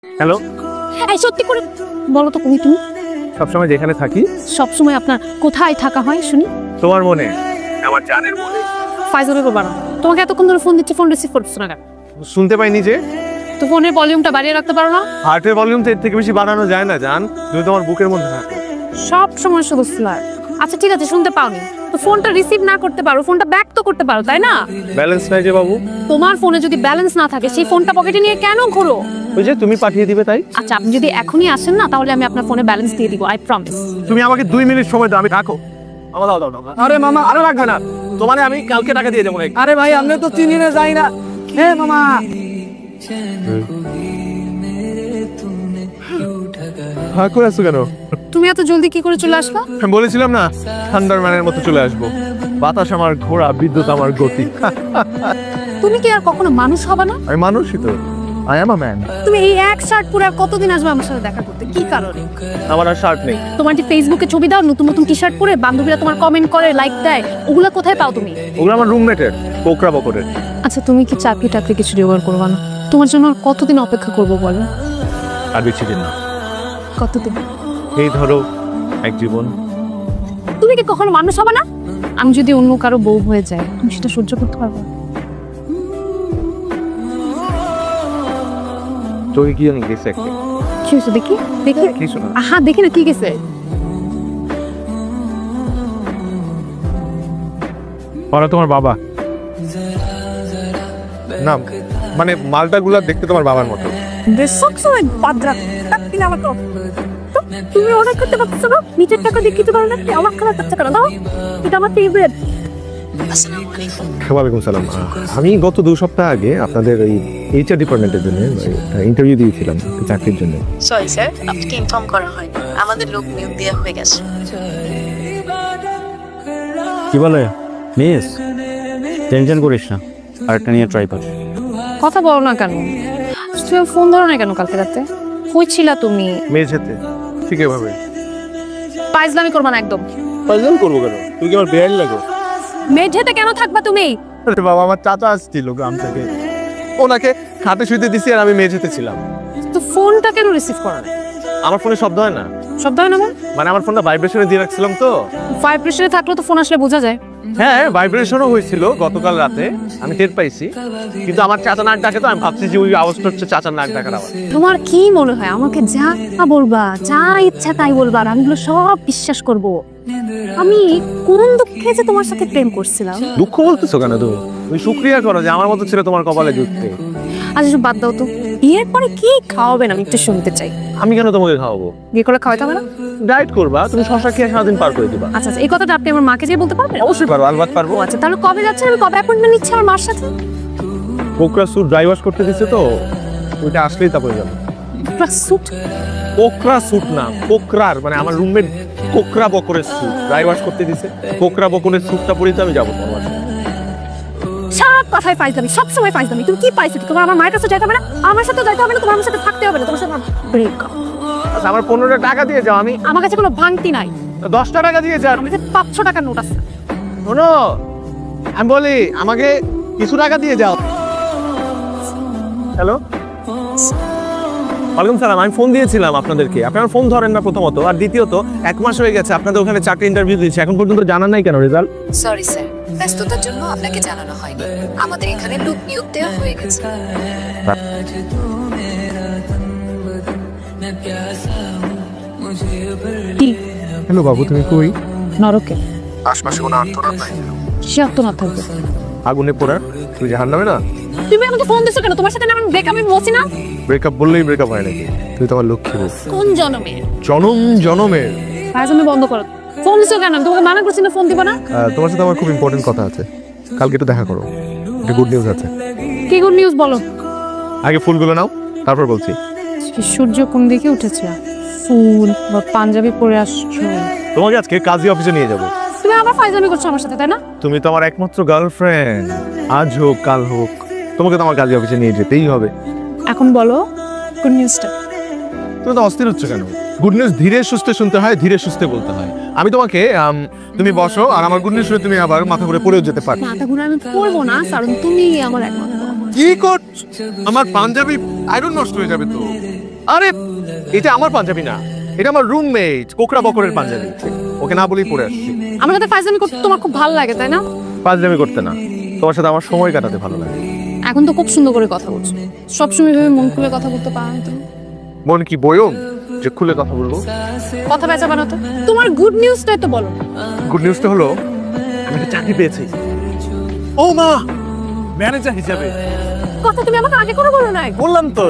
Hello, এই সত্যি করে বলো তো তুমি সবসময় যেখানে থাকি সবসময় আপনার কোথায় থাকা হয় শুনি? তোমার মনে, আমার জানের মনে। ফাইজলের বাবা তোমাকে এতক্ষণ ধরে ফোন দিচ্ছি, ফোন রিসিভ করছো না কেন? শুনতে পাইনি যে। তো ফোনের ভলিউমটা বাড়িয়ে রাখতে পারো না? হার্টের ভলিউম তো এর থেকে বেশি বাড়ানো যায় না জান, তুমি তোমার বুকের মধ্যে থাকো। সব সময় শুধু ফ্লার। আচ্ছা ঠিক আছে, শুনতে পাওনি তো ফোনটা রিসিভ না করতে পারো, ফোনটা ব্যাক তো করতে পারো তাই না? ব্যালেন্স নাই যে বাবু। তোমার ফোনে যদি ব্যালেন্স না থাকে সেই ফোনটা পকেটে নিয়ে কেন ঘোরো? ওই যে তুমি পাঠিয়ে দিবে তাই। আচ্ছা আপনি যদি এখনই আসেন না তাহলে আমি আপনার ফোনে ব্যালেন্স দিয়ে দিব, আই প্রমিস। তুমি আমাকে 2 মিনিট সময় দাও, আমি রাখো। আমার দাও দাও দাও। আরে মামা আরে রাখবে না, তোমারে আমি কালকে টাকা দিয়ে দেবো। আরে ভাই আমরা তো চিনি না যাই না। হে মামা হ্যাঁ করে আসছো কেন? তুমি এত জলদি কি করে চলে আসবা? আমি বলেছিলাম না থান্ডারম্যানের মতো চলে আসবো। বাতাস আমার ঘোড়া, বিদ্যুৎ আমার গতি। তুমি কি আর কখনো মানুষ হবে না? আমি মানুষই তো, আই এম আ ম্যান। তুমি এই এক শার্ট পরে আর কতদিন আসবে আমার সাথে দেখা করতে? কি কারণে? আমার আর শার্ট নেই। তোমার যে ফেসবুকে ছবি দাও নতুন নতুন টি শার্ট পরে, বান্ধবীরা তোমার কমেন্ট করে, লাইক দেয়, ওগুলা কোথায় পাও তুমি? ওগুলো আমার রুমমেটের, কোকরা বকরের। আচ্ছা তুমি কি চাকরি টাকরি কিছু জোগাড় করবা না? তোমার জন্য আর কতদিন অপেক্ষা করবো বলো? আর বেশি দিন না, কতদিন? এই ধরো এক জীবন। তুমি কি কখনো মানুষ হবে না? আমি যদি অন্য কারো বউ হয়ে যাই তুমি সেটা সহ্য করতে পারবে? তোকে কি জানি গেছে একটা কি হয়েছে দেখি দেখি? কিছু না। আহা দেখি না কি গেছে। ওরা তোমার বাবা না, মানে মালটাগুলা দেখতে তোমার বাবার মতো। সবসময় বাদরা টাকবি না আমাকে। তুমি অর্ডার করতে পারছো না, নিজের টাকা দিয়ে কিনতে পারো না, আমার খাবার বাচ্চা কেন দাও? এটা আমার ফেভারিট। ওয়ালাইকুম সালাম। আমি গত 2 সপ্তাহ আগে আপনাদের ওই এইচআর ডিপার্টমেন্টের জন্য ইন্টারভিউ দিয়েছিলাম চাকরির জন্য। সরি স্যার, আপনাকে ইনফর্ম করা হয়নি, আমাদের লোক নিয়োগ দেওয়া হয়ে গেছে। কি বলে মিস, টেনশন করিস না, আরেকটা নিয়ে ট্রাই কর। কথা বলো না কেন? তুমি ফোন ধরো না কেন কালকে রাতে? হইছিলা তুমি মেঝেতে ঠিক এভাবে পাইজলামি করবা না একদম। পাজল করবো কেন? তুই কি আমার বেয়ার লাগো? মেঝেতে কেন থাকবা তুমি? আরে বাবা, আমার চাচা আসছিল গ্রাম থেকে, ওনাকে খাটে শুইতে দিছি আর আমি মেঝেতে ছিলাম। তো ফোনটা কেন রিসিভ করা না? আমার ফোনে শব্দ হয় না। শব্দ হয় না মানে আমার ফোনটা ভাইব্রেশনে দিয়ে রাখছিলাম তো। ভাইব্রেশনে থাকলে তো ফোন আসলে বোঝা যায়। হ্যাঁ ভাইব্রেশনও হয়েছিল গতকাল রাতে, আমি টের পাইছি। কিন্তু আমার চাচা নাক ডাকে তো আমি ভাবছি যে ওই আওয়াজটা হচ্ছে চাচার নাক ডাকার আওয়াজ। তোমার কি মনে হয় আমাকে যা বলবা, যা ইচ্ছা তাই বলবা, আমি এগুলো সব বিশ্বাস করব? আমি কোন দুঃখে যে তোমার সাথে প্রেম করছিলাম। দুঃখ বলতেছো কেন তুমি? তুমি শুকরিয়া করো যে আমার মতো ছিল তোমার কপালে জুটতে। আচ্ছা সব বাদ দাও তো, বিয়ের পরে কি খাওয়াবেন আমি একটু শুনতে চাই। আমি কেন তোমাকে খাওয়াবো? বিয়ে করে খাওয়াতে হবে না? ডায়েট করবা, তুমি শশা খেয়ে সারাদিন পার করে দিবা। আচ্ছা এই কথাটা আপনি আমার মাকে যেয়ে বলতে পারবেন? অবশ্যই পারবো, আলবাত পারবো। ও আচ্ছা তাহলে কবে যাচ্ছেন? আমি কবে অ্যাপয়েন্টমেন্ট নিচ্ছি আমার মার সাথে? কোকরা স্যুট ড্রাই ওয়াশ করতে দিচ্ছে তো, ওইটা আসলেই তারপরে যাবো। স্যুট? কোকরা স্যুট না, কোকরার মানে আমার রুমমেট কোকরা বকরের স্যুট ড্রাই ওয়াশ করতে দিছে। কোকরা বকরের স্যুটটা পরে তো আমি যাবো তোমার সাথে। সব কথায় ফাইজলামি, সবসময় ফাইজলামি। তুমি কি পাইছো? তোমার আমার মায়ের কাছে যাইতে হবে না, আমার সাথে যাইতে হবে না, তোমার আমার সাথে থাকতে হবে না, তোমার সাথে ব্রেকআপ। আচ্ছা আমার 15 টাকা দিয়ে যাও। আমি আমার কাছে কোনো ভাঙতি নাই। 10 টাকা দিয়ে যাও। আমার কাছে 500 টাকার নোট আছে। শোনো আমি বলি, আমাকে কিছু টাকা দিয়ে যাও। হ্যালো, ওয়ালাইকুম সালাম। আমি ফোন দিয়েছিলাম আপনাদেরকে, আপনারা ফোন ধরেন না প্রথমত, আর দ্বিতীয়ত 1 মাস হয়ে গেছে আপনাদের ওখানে চাকরি ইন্টারভিউ দিয়েছি, এখন পর্যন্ত জানান নাই কেন রেজাল্ট? সরি স্যার, ব্যস্ততার জন্য আপনাকে জানানো হয়নি, আমাদের এখানে লোক নিয়োগ দেওয়া হয়ে গেছে। হ্যালো বাবু, তুমি কই? নরকে। আশপাশে কোনো আত্মনাথ নাই? সে আত্মনাথ থাকবে। আগুনে পোড়ার? তুই জাহান্নামে না? তুমি আমাকে ফোন দিছো কেন? তোমার সাথে আমার ব্রেকআপ আমি বলছি না? ব্রেকআপ বললেই ব্রেকআপ হয় নাকি? তুই তো আমার লক্ষ্মী বউ। কোন জনমে? জনম জনমের। ফাইজলামি বন্ধ করো। ফোন দিছো কেন? আমি তোমাকে মানা করছি না ফোন দিব না। তোমার সাথে আমার খুব ইম্পর্টেন্ট কথা আছে, কালকে একটু দেখা করো। একটা গুড নিউজ আছে। কি গুড নিউজ বলো? আগে ফুলগুলো নাও, তারপর বলছি। সূর্য কোন দিকে উঠেছে? ফুল বা পাঞ্জাবি পরে আসছো? তোমাকে আজকে কাজী অফিসে নিয়ে যাব। তুমি আবার ফাইজলামি করছো আমার সাথে তাই না? তুমি তো আমার একমাত্র গার্লফ্রেন্ড, আজ হোক কাল হোক তোমাকে তো আমার কাজী অফিসে নিয়ে যেতেই হবে। এখন বলো গুড নিউজটা। তুমি তো অস্থির হচ্ছ কেন? গুড নিউজ ধীরে সুস্থে শুনতে হয়, ধীরে সুস্থে বলতে হয়। আমি তোমাকে তুমি বসো, আর আমার গুড নিউজ শুনে তুমি আবার মাথা ঘুরে পড়েও যেতে পারো। মাথা ঘুরে আমি পড়বো না, কারণ তুমি আমার একমাত্র। কি করছ? আমার পাঞ্জাবি আয়রন নষ্ট হয়ে যাবে তো। আরে এটা আমার পাঞ্জাবি না, এটা আমার রুমমেট কোকড়া বকরের পাঞ্জাবি। ওকে না বলেই পরে আসছি। আমার সাথে ফাইজলামি করতে তোমার খুব ভালো লাগে তাই না? পাঞ্জাবি করতে না, তোমার সাথে আমার সময় কাটাতে ভালো লাগে। এখন তো খুব সুন্দর করে কথা বলছো, সবসময় ভেবে মন খুলে কথা বলতে পারো না তুমি। মন কি বয়ম যে খুলে কথা বলবো? কথা বেচা বানাতো। তোমার গুড নিউজটাই তো বলো। গুড নিউজটা হলো আমি একটা চাকরি পেয়েছি। ও মা, ম্যানেজার হিসাবে। কথা তুমি আমাকে আগে করে বলো নাই। বললাম তো,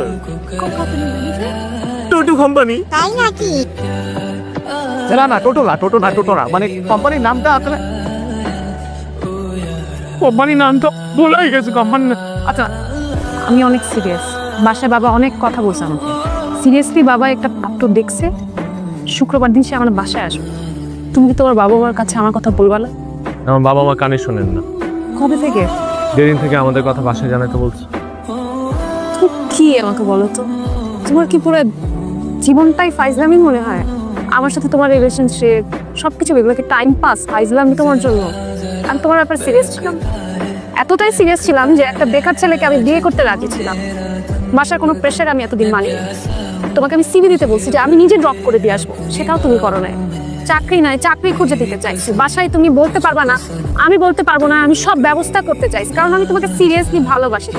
টোটো কোম্পানি। তাই নাকি? না টোটো না, মানে কোম্পানির নামটা আসলে কোম্পানির নামটা ভুলাই গেছে কোম্পানি। আচ্ছা, আমি অনেক সিরিয়াস। বাসায় বাবা অনেক কথা বলছে আমাকে। সিরিয়াসলি বাবা একটা পাত্র দেখছে, শুক্রবার দিন সে আমার বাসায় আসবে। তুমি কি তোমার বাবা মার কাছে আমার কথা বলবা না? আমার বাবা মা কানে শোনেন না। কবে থেকে? যেদিন থেকে আমাদের কথা বাসায় জানাতে বলছি। তুমি কি আমাকে বলো তো, তোমার কি পুরো জীবনটাই ফাইজলামি মনে হয়? আমার সাথে তোমার রিলেশনশিপ সবকিছু এগুলোকে টাইম পাস, ফাইজলামি তোমার জন্য? আমি তোমার ব্যাপারে সিরিয়াস ছিলাম, এতটাই সিরিয়াস ছিলাম যে একটা বেকার ছেলেকে আমি বিয়ে করতে রাজি ছিলাম। বাসার কোনো প্রেশার আমি এতদিন মানি। তোমাকে আমি সিভি দিতে বলছি যে আমি নিজে ড্রপ করে দিয়ে আসবো, সেটাও তুমি করো না। চাকরি নাই, চাকরি খুঁজে দিতে চাইছি। বাসায় তুমি বলতে পারবা না, আমি বলতে পারবো না। আমি সব ব্যবস্থা করতে চাইছি কারণ আমি তোমাকে সিরিয়াসলি ভালোবাসি।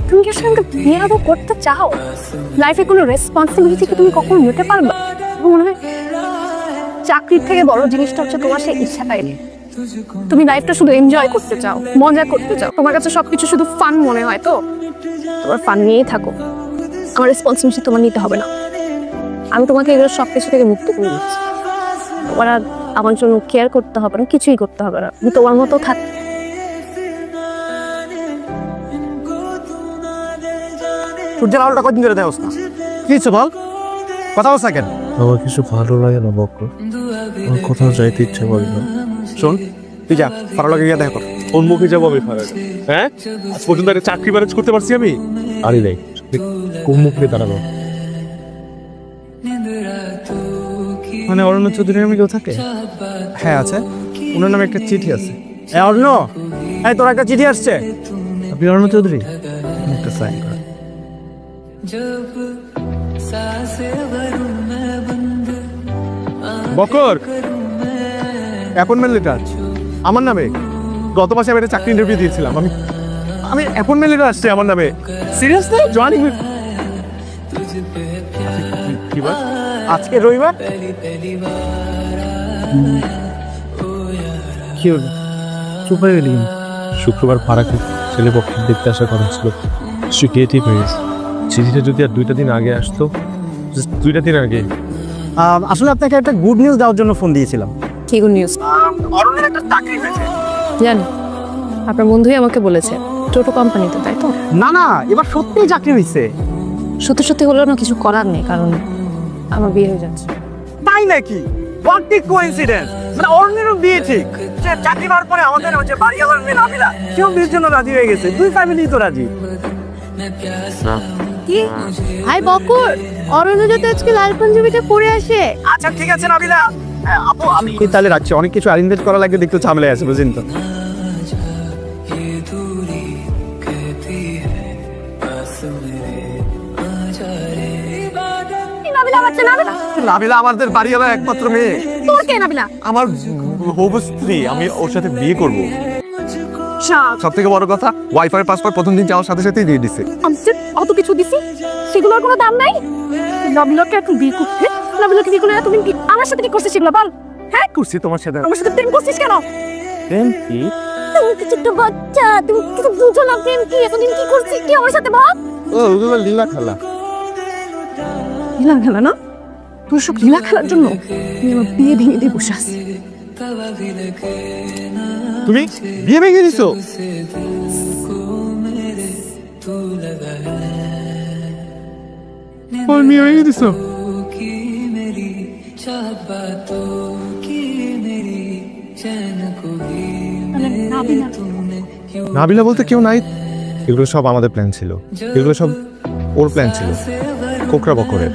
তুমি কি সঙ্গে বিয়ে আদৌ করতে চাও? লাইফে কোনো রেসপন্সিবিলিটি কি তুমি কখনো নিতে পারবা? মনে হয় চাকরির থেকে বড় জিনিসটা হচ্ছে তোমার সেই ইচ্ছাটাই নেই। তুমি লাইফটা শুধু এনজয় করতে চাও, মজা করতে চাও। তোমার কাছে সবকিছু শুধু ফান মনে হয়, তো তোমার ফান নিয়েই থাকো। আমার রেসপন্সিবিলিটি তোমার নিতে হবে না। আমি তোমাকে এগুলো সবকিছু থেকে মুক্ত করে দিচ্ছি। তোমার আর আমার জন্য কেয়ার করতে হবে না, কিছুই করতে হবে না। তুমি তোমার মতো থাক। সূর্যের আলোটা কদিন ধরে দেওস না? কি হচ্ছে বল, কথা বলছ না কেন? আমার কিছু ভালো লাগে না বক্কর, আমার কোথাও যাইতে ইচ্ছে করে না। শোন, তুই যা ফারার লগে গিয়ে দেখা কর। কোন মুখে যাবো আমি ফারার? হ্যাঁ, আজ পর্যন্ত একটা চাকরি ম্যানেজ করতে পারছি আমি? আরে নাই, কোন মুখে দাঁড়াবো? মানে অরণ্য চৌধুরীর নামে কেউ থাকে? হ্যাঁ আছে, ওনার নামে একটা চিঠি আছে। অরণ্য, এই তোর একটা চিঠি আসছে। আপনি অরণ্য চৌধুরী? একটা সাইন কর। বকর, অ্যাপয়েন্টমেন্ট লেটার আমার নামে। গত মাসে আমি একটা চাকরি ইন্টারভিউ দিয়েছিলাম। আমি অ্যাপয়েন্টমেন্ট লেটার আসছে আমার নামে। Seriously joining? কি বার? আজকে রবিবার। কি হলো, চুপ হয়ে গেলি? শুক্রবার ফারাকে ছেলে পক্ষ দেখতে আসার কথা ছিল, সে ক্রিয়েটিভ হয়ে গেছে। চিঠিটা যদি আর 2টা দিন আগে আসতো, just 2টা দিন আগে। আসলে আপনাকে একটা গুড নিউজ দেওয়ার জন্য ফোন দিয়েছিলাম। কি গুড নিউজ? অরণ্যের একটা চাকরি হয়েছে। জানি, আপনার বন্ধুই আমাকে বলেছে। টোটো কোম্পানিতে, তাই তো? না না, এবার সত্যিই চাকরি হয়েছে। সত্যি সত্যি হলেও না কিছু করার নেই, কারণ আমার বিয়ে হয়ে যাচ্ছে। তাই নাকি? What a coincidence! মানে অরণ্যেরও বিয়ে ঠিক। সে চাকরি পাওয়ার পরে আমাদের যে বাড়িওয়ালার মেয়ে নাবিলা, সেও বিয়ের জন্য রাজি হয়ে গেছে। দুই ফ্যামিলি তো রাজি। কি? হাই বকুর, অরণ্য যাতে আজকে লাল পাঞ্জাবিটা পরে আসে। আচ্ছা ঠিক আছে নাবিলা, আপু আমি তাহলে রাখছি। অনেক কিছু অ্যারেঞ্জ করা লাগবে, দেখতে ঝামেলায় আছে, বুঝলেন তো? নাবিলা বাচ্চা, নাবিলা। নাবিলা আমাদের বাড়িওয়ালা একমাত্র মেয়ে। তোর কে নাবিলা? আমার হবু স্ত্রী, আমি ওর সাথে বিয়ে করব। সব থেকে বড় কথা, ওয়াইফাই পাসওয়ার্ড প্রথম দিন যাওয়ার সাথে সাথেই দিয়ে দিছে। আমি যে অত কিছু দিছি, সেগুলোর কোনো দাম নাই। নাবিলাকে এখন বিয়ে করতে, নাবিলাকে বিয়ে করলে তুমি কি আমার সাথে কি করছিস সেগুলো বল? হ্যাঁ, করছি তোমার সাথে। আমার সাথে প্রেম করছিস কেন? প্রেম কি? তুমি কিছু একটা বাচ্চা, তুমি কিছু বুঝো না। প্রেম কি? এতদিন কি করছিস কি আমার সাথে বল? ও ওগুলো লীলা খেলা। লীলা খেলা না? তোর সব লীলা খেলার জন্য আমি আমার বিয়ে ভেঙে দিয়ে বসে আছি। তুমি বিয়ে ভেঙে দিছো? ওর বিয়ে ভেঙে দিছো? নাবিলা বলতে কেউ নাই। এগুলো সব আমাদের প্ল্যান ছিল, এগুলো সব ওর প্ল্যান ছিল, কোকড়া বকরের।